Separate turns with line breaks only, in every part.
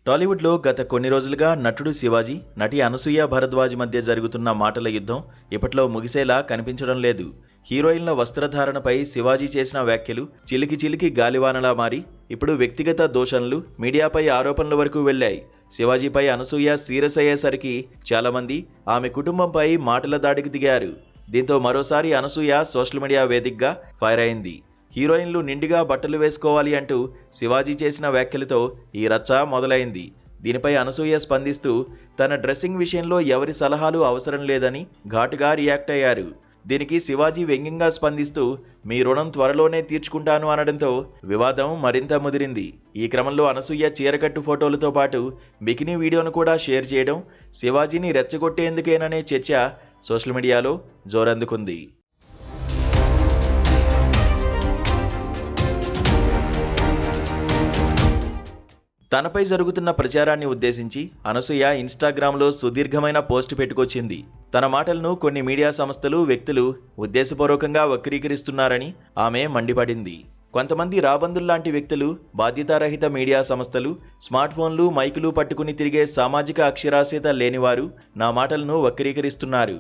టాలీవుడ్లో గత కొన్ని రోజులుగా నటుడు శివాజీ, నటి అనసూయ భరద్వాజ్ మధ్య జరుగుతున్న మాటల యుద్ధం ఇప్పట్లో ముగిసేలా కనిపించడం లేదు. హీరోయిన్ల వస్త్రధారణపై శివాజీ చేసిన వ్యాఖ్యలు చిలికి చిలికి గాలివానలా మారి ఇప్పుడు వ్యక్తిగత దోషణలు, మీడియాపై ఆరోపణల వరకు వెళ్లాయి. శివాజీపై అనసూయ సీరియస్ అయ్యేసరికి చాలామంది ఆమె కుటుంబంపై మాటల దాడికి దిగారు. దీంతో మరోసారి అనసూయ సోషల్ మీడియా వేదికగా ఫైర్ అయింది. హీరోయిన్లు నిండుగా బట్టలు వేసుకోవాలి అంటూ శివాజీ చేసిన వ్యాఖ్యలతో ఈ రచ్చ మొదలైంది. దీనిపై అనసూయ స్పందిస్తూ తన డ్రెస్సింగ్ విషయంలో ఎవరి సలహాలు అవసరం లేదని ఘాటుగా రియాక్ట్ అయ్యారు. దీనికి శివాజీ వ్యంగ్యంగా స్పందిస్తూ మీ రుణం త్వరలోనే తీర్చుకుంటాను అనడంతో వివాదం మరింత ముదిరింది. ఈ క్రమంలో అనసూయ చీరకట్టు ఫోటోలతో పాటు బికినీ వీడియోను కూడా షేర్ చేయడం శివాజీని రెచ్చగొట్టేందుకేననే చర్చ సోషల్ మీడియాలో జోరందుకుంది. తనపై జరుగుతున్న ప్రచారాన్ని ఉద్దేశించి అనసూయ ఇన్స్టాగ్రామ్లో సుదీర్ఘమైన పోస్ట్ పెట్టుకొచ్చింది. తన మాటలను కొన్ని మీడియా సంస్థలు, వ్యక్తులు ఉద్దేశపూర్వకంగా వక్రీకరిస్తున్నారని ఆమె మండిపడింది. కొంతమంది రాబందుల్లాంటి వ్యక్తులు, బాధ్యతారహిత మీడియా సంస్థలు, స్మార్ట్ ఫోన్లు, మైకులు పట్టుకుని తిరిగే సామాజిక అక్షరాస్యత లేనివారు నా మాటలను వక్రీకరిస్తున్నారు.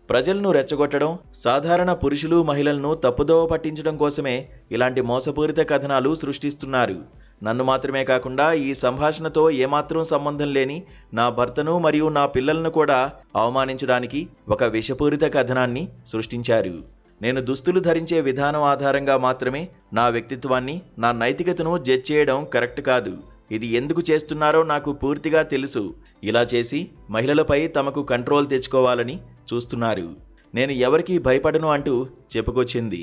ప్రజలను రెచ్చగొట్టడం, సాధారణ పురుషులు, మహిళలను తప్పుదోవ పట్టించడం కోసమే ఇలాంటి మోసపూరిత కథనాలు సృష్టిస్తున్నారు. నన్ను మాత్రమే కాకుండా ఈ సంభాషణతో ఏమాత్రం సంబంధం లేని నా భర్తను మరియు నా పిల్లలను కూడా అవమానించడానికి ఒక విషపూరిత కథనాన్ని సృష్టించారు. నేను దుస్తులు ధరించే విధానం ఆధారంగా మాత్రమే నా వ్యక్తిత్వాన్ని, నా నైతికతను జడ్జ్ చేయడం కరెక్ట్ కాదు. ఇది ఎందుకు చేస్తున్నారో నాకు పూర్తిగా తెలుసు. ఇలా చేసి మహిళలపై తమకు కంట్రోల్ తెచ్చుకోవాలని చూస్తున్నారు. నేను ఎవరికీ భయపడను అంటూ చెప్పుకొచ్చింది.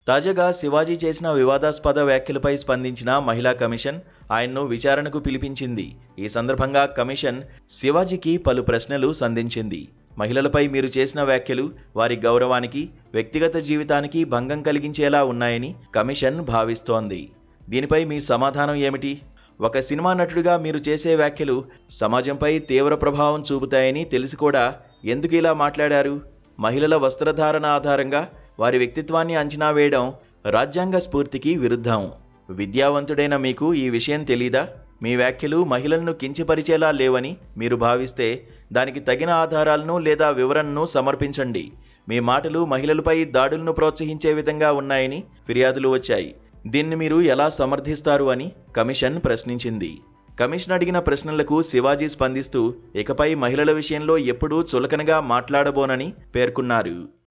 తాజాగా శివాజీ చేసిన వివాదాస్పద వ్యాఖ్యలపై స్పందించిన మహిళా కమిషన్ ఆయన్ను విచారణకు పిలిపించింది. ఈ సందర్భంగా కమిషన్ శివాజీకి పలు ప్రశ్నలు సంధించింది. మహిళలపై మీరు చేసిన వ్యాఖ్యలు వారి గౌరవానికి, వ్యక్తిగత జీవితానికి భంగం కలిగించేలా ఉన్నాయని కమిషన్ భావిస్తోంది. దీనిపై మీ సమాధానం ఏమిటి? ఒక సినిమా నటుడిగా మీరు చేసే వ్యాఖ్యలు సమాజంపై తీవ్ర ప్రభావం చూపుతాయని తెలిసి కూడా ఎందుకు ఇలా మాట్లాడారు? మహిళల వస్త్రధారణ ఆధారంగా వారి వ్యక్తిత్వాన్ని అంచనా వేయడం రాజ్యాంగ స్ఫూర్తికి విరుద్ధం. విద్యావంతుడైన మీకు ఈ విషయం తెలీదా? మీ వ్యాఖ్యలు మహిళలను కించపరిచేలా లేవని మీరు భావిస్తే దానికి తగిన ఆధారాలను లేదా వివరణను సమర్పించండి. మీ మాటలు మహిళలపై దాడులను ప్రోత్సహించే విధంగా ఉన్నాయని ఫిర్యాదులు వచ్చాయి. దీన్ని మీరు ఎలా సమర్థిస్తారు అని కమిషన్ ప్రశ్నించింది. కమిషన్ అడిగిన ప్రశ్నలకు శివాజీ స్పందిస్తూ ఇకపై మహిళల విషయంలో ఎప్పుడూ చులకనగా మాట్లాడబోనని పేర్కొన్నారు.